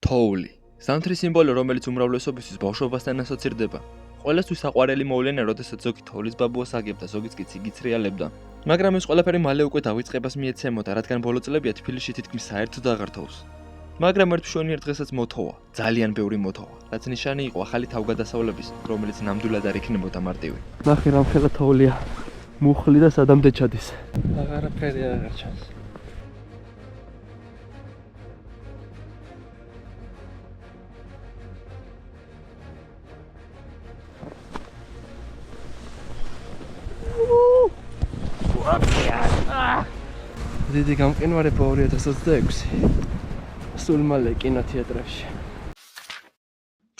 თოვლი. ზამთრის სიმბოლო, რომელიც უმრავლესობისთვის ბავშვობასთან ასოცირდება. ყველასთვის საყვარელი მოვლენა, როდესაც ზოგი თოვლის ბაბუას აგებდა, ზოგიც კი ციგიცრიალებდა. მაგრამ ეს ყველაფერი მალე უკვე დავიწყებას მიეცემოდა, რადგან ბოლო წლებია თბილისში თითქმის საერთოდ აღარ თოვს. მაგრამ ერთ მშვენიერ დღესაც მოთოვა, ძალიან ბევრი მოთოვა, რაც ნიშანი იყო ახალი თავგადასავლების, რომელიც ნამდვილად არ იქნებოდა მარტივი. ნახე რამხელა თოვლია, მუხლი და სადამდე ჩადის. აღარაფერი აღარ ჩანს. დიდი გამყინვარება 2026. სულ მალე კინოთეატრებში.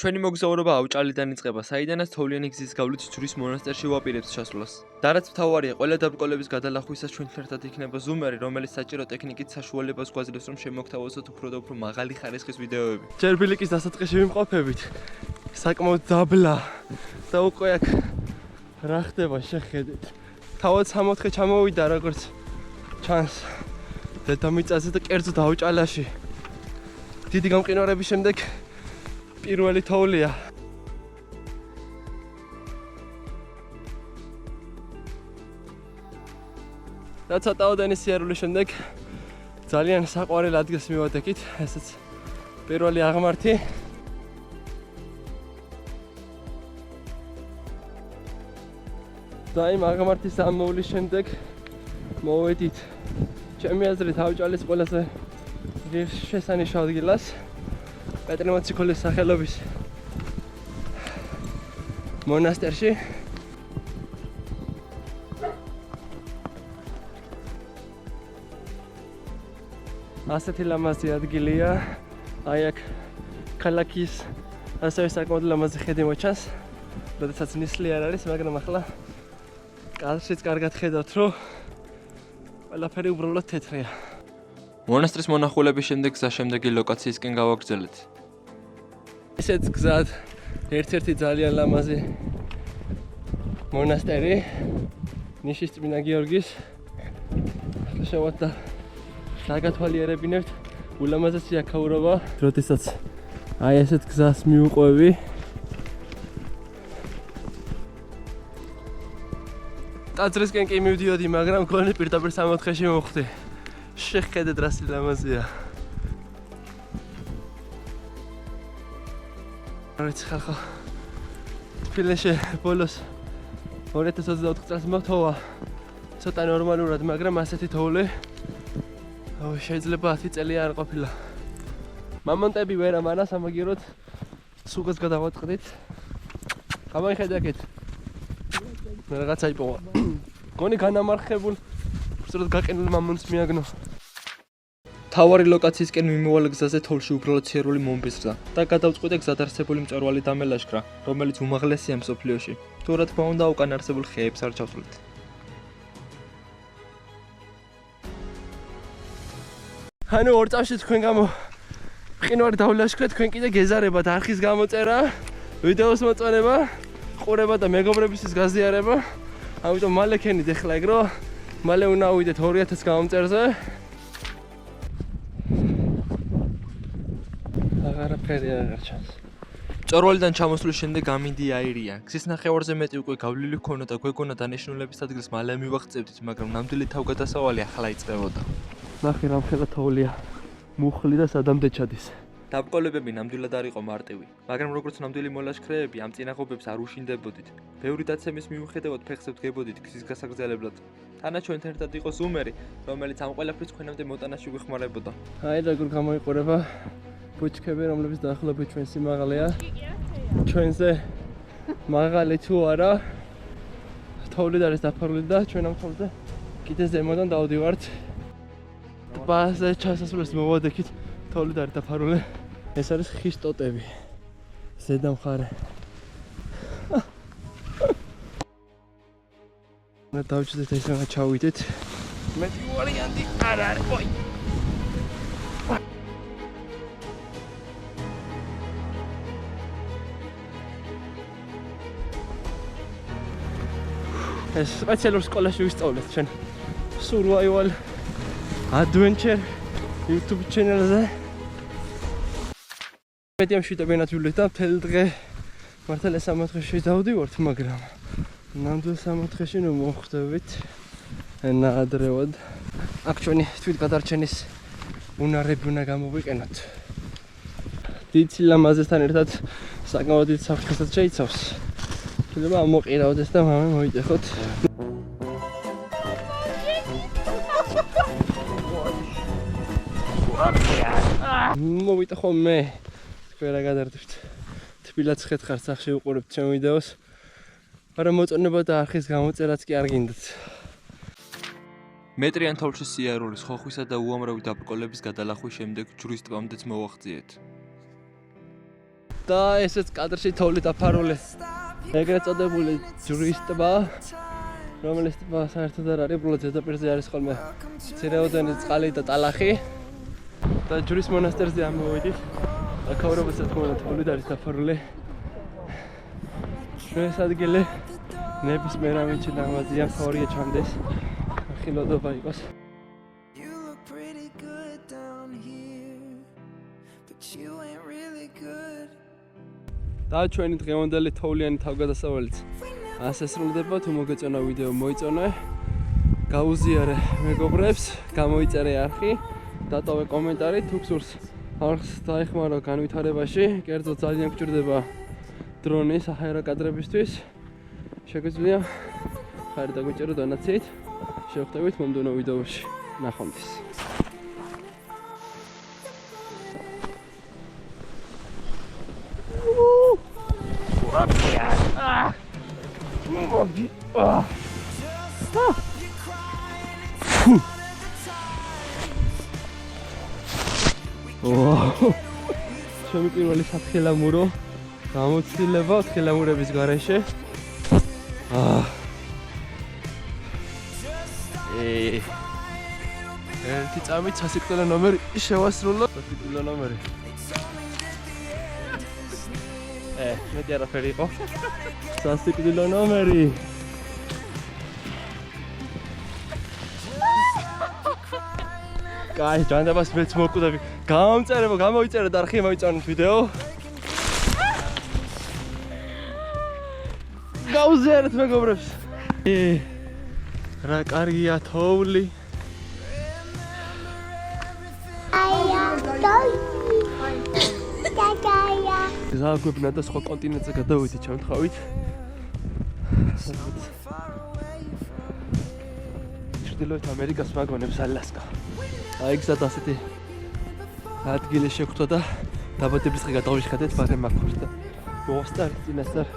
ჩვენი მოგზაურობა ავჭალიდან იწყება, საიდანაც თოვლიანი გზის გავლით ჯვრის მონასტერში ვაპირებთ ჩასვლას. და რაც მთავარია, ყველა დაბრკოლების გადალახვისას ჩვენთან ერთად იქნება ზუმერი, რომელიც საჭირო ტექნიკით საშუალებას გვაძლევს, რომ შემოგთავაზოთ უფრო და უფრო მაღალი ხარისხის ვიდეოები. ჯერ ბილიკის დასაწყისში ვიმყოფებით. საკმაოდ დაბლა და უკვე აქ რა ხდება შეხედეთ. თავად 64 ჩამოვიდა როგორც ჩანს დედამიწაზე და კერძოდ ავჭალაში. დიდი გამყინვარების შემდეგ პირველი თოვლია. და ცოტაოდენი სიარულის შემდეგ ძალიან საყვარელ ადგილს მივადგეთ, ესეც პირველი აღმართი. და იმ აღმართის ამოვლის შემდეგ მოვედით ჩემი აზრით ავჭალის ყველაზე შესანიშნავ ადგილას, პეტრე მოციქულის სახელობის მონასტერში. ასეთი ლამაზი ადგილია, აი აქ ქალაქის ასევე საკმაოდ ლამაზი ხედი მოჩანს, როდესაც ნისლი არ არის, მაგრამ ახლა კადრშიც კარგად ხედავთ, რომ ყველაფერი უბრალოდ თეთრია. მონასტრის მონახულების შემდეგ გზა შემდეგი ლოკაციისკენ გავაგრძელეთ. ესეც გზად ერთ-ერთი ძალიან ლამაზი მონასტერი, ნიშის წმინდა გიორგის. ახლა შევართ და დაგათვალიერებინებთ ულამაზესი აქაურობა, როდესაც აი ესეთ გზას მიუყვევი. ტაძრისკენ კი მივდიოდი, მაგრამ მგონი პირდაპირ 64-ში მოვხვდი. შეხედეთ რა ლამაზია. არც ხალხო თბილისში ბოლოს 2024 წელს მოთოვა ცოტა ნორმალურად, მაგრამ ასეთი თოვლი შეიძლება 10 წელი არ ყოფილა. მამონტები ვერა მანას ამაგიროთ სუგას გადავაწყდით. გამაიხედეთ. რაღაცა იპოვა. გონი განამარხებულ უბრალოდ გაყინულ მამონტს მიაგნო. თავარი ლოკაციისკენ მიმოვალ გზაზე თოვლში უბრალოდ სიარული მომბეზრდა და გადავწყვიტე გზად არსებული მწვერვალი დამელაშქრა, რომელიც უმაღლესია მსოფლიოში. თუ რა თქმა უნდა, უკან არსებულ ხეებს არ ჩავსვლით. ანუ ორ წამში თქვენ გამო მყინვარი დავლაშქრეთ, თქვენ კიდე გეზარებათ არხის გამოწერა, ვიდეოს მოწონება, ყურება და მეგობრებისთვის გაზიარება. ამიტომ მალე ქენით ახლა ეგ რომ მალე უნდა ავიდეთ 2000 გამომწერზე. აღარაფერი აღარ ჩანს. მწვერვალიდან ჩამოსვლის შემდეგ ამინდი აირია. გზის ნახევარზე მეტი უკვე გავლილი ჰქონდა და გვეგონა დანიშნულების ადგილს მალე მივაღწევდით, მაგრამ ნამდვილი თავგადასავალი ახლა იწყებოდა. ნახე რამხელა თოვლია, მუხლი და სადამდე ჩადის. დაბრკოლებები ნამდვილად არ იყო მარტივი, მაგრამ როგორც ნამდვილი მოლაშქრეები ამ წინაღობებს არ უშინდებოდით. ბევრი დაცემის მიუხედავად ფეხზე ვდგებოდით გზის გასაგრძელებლად. თანაც ჩვენთან ერთად იყო ზუმერი, რომელიც ამ ყველაფრის ჩვენამდე მოტანაში გვეხმარებოდა. აი როგორ გამოიყურება ბუჩქები, რომლებიც დაახლოებით ჩვენ სიმაღლეა. ჩვენზე მაღალი თუ არა, თოვლით არის დაფარული და ჩვენ ამ თოვლზე კიდე ზემოდან დავდივართ. ტბაზე ჩასასვლელს მოვადექით, თოვლით არის დაფარული. ეს არის ხის ტოტები. ზედა მხარე. და დავჭდეთ ესე რა ჩავიდეთ. მეტი ვარიანტი არ არის. ой. ეს სპეციალურ სკოლაში ვისწავლეთ ჩვენ survival adventure YouTube channel-ზე. მეტი ამ შვიტებიანად ვივლეთ და მთელი დღე მართალია სამოთხეში დავდივართ, მაგრამ ნამდვილ სამოთხეში ნუ მოხვდებით ნაადრევად. აქ ჩვენი თვითგადარჩენის უნარები უნდა გამოვიყენოთ. დიდ სილამაზესთან ერთად საკმაოდ დიდ საფრთხესაც შეიცავს. შეიძლება ამოყირავდეს და მამე მოიტეხოთ. მოვიტეხო მე. თქვენ რა გადარდებით. თბილად ხეთხარ სახში უყურებთ ჩემ ვიდეოს. მაგრამ მოწონება და არხის გამოწერაც კი არ გინდათ. მეტრიან თოლში სიარულის ხოხვისა და უამრავი დაბრკოლების გადალახვის შემდეგ ჯვრის ტბამდეც მოვაღწიეთ. და ესეც კადრში თოვლით დაფარული ეგრეთ წოდებული ჯვრის ტბა, რომელიც ტბა საერთოდ არ არის, უბრალოდ ზედაპირზე არის ხოლმე მცირეოდენი წყალი და ტალახი. და ჯვრის მონასტერზე ამოვიდით. აქაურობაც თქო უნდა თოვლით არის დაფარული. ეს ადგილი ნებისმიერ ამინჩი დამაზია თორია ჩამდეს. ხილოდობა იყოს. და ჩვენი დღევანდელი თოვლიანი თავგადასავალიც ასე სრულდება. თუ მოგეწონა ვიდეო მოიწონე, გაუზიარე მეგობრებს, გამოიწერე არხი, დატოვე კომენტარი, თუ გსურს არხს დაეხმარო განვითარებაში, კერძოდ ძალიან გჭირდება დრონის აერო კადრებისთვის. შეგვიძლია ხარი დაგვიჭერო დონაციით. შევხვდებით მომდევნო ვიდეოში. ნახვამდის. ჩემი პირველი სათხილამურო გამოცდილება თხილამურების გარეშე. ერთი წამით სასიკვდილო ნომერი შევასრულო. სასიკვდილო ნომერი. მეტი არაფერი იყო. სასიკვდილო ნომერი. კაი, ჯანდაბას მეც მოვკვდები. გამოიწერე და არხი მოიწონეთ ვიდეო. გაუზიარეთ მეგობრებს. რა კარგია თოვლი. ზაგვებნა და სხვა კონტინენტზე გადავიდით ჩამთხოვით. ჩრდილოეთ ამერიკას ვაგონებს ალასკა. აი გზად ასეთი ადგილი შეგვხვდა და დაბადების დღე გადავიხადეთ, მაგრამ მაქვს და მოვასწარ წინასწარ